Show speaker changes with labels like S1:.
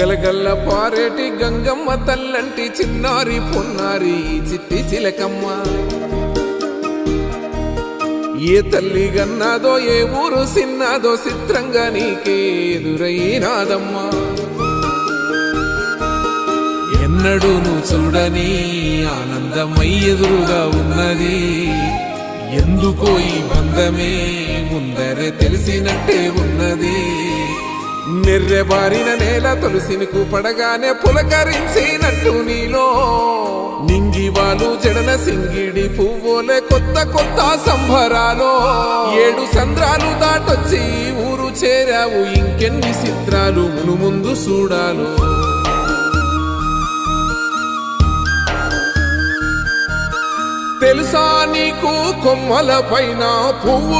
S1: గలగల్ల పారేటి గంగమ్మ తల్లంటి చిన్నారి పొన్నారి చిట్టి చిలకమ్మ ఏ తల్లి గన్నాదో ఏ ఊరు సిన్నాదో చిత్రంగా నీకే ఎదురైనాదమ్మా ఎన్నడూ నువ్వు చూడని ఆనందమై ఎదురుగా ఉన్నది ఎందుకో ఈ బంధమే ముందరే తెలిసినట్టే ఉన్నది నెర్రెబారిన నేల తులసిని పడగానే పులకరించినట్టు నీలో నింగివాలు జడన సింగిడి పువ్వులే కొత్త కొత్త సంబరాలో 7 సంద్రాలు దాటొచ్చి ఊరు చేరావు ఇంకెన్ని చిత్రాలు ముందు చూడాలో తెలుసా నీకు కొమ్మల పైన పువ్వు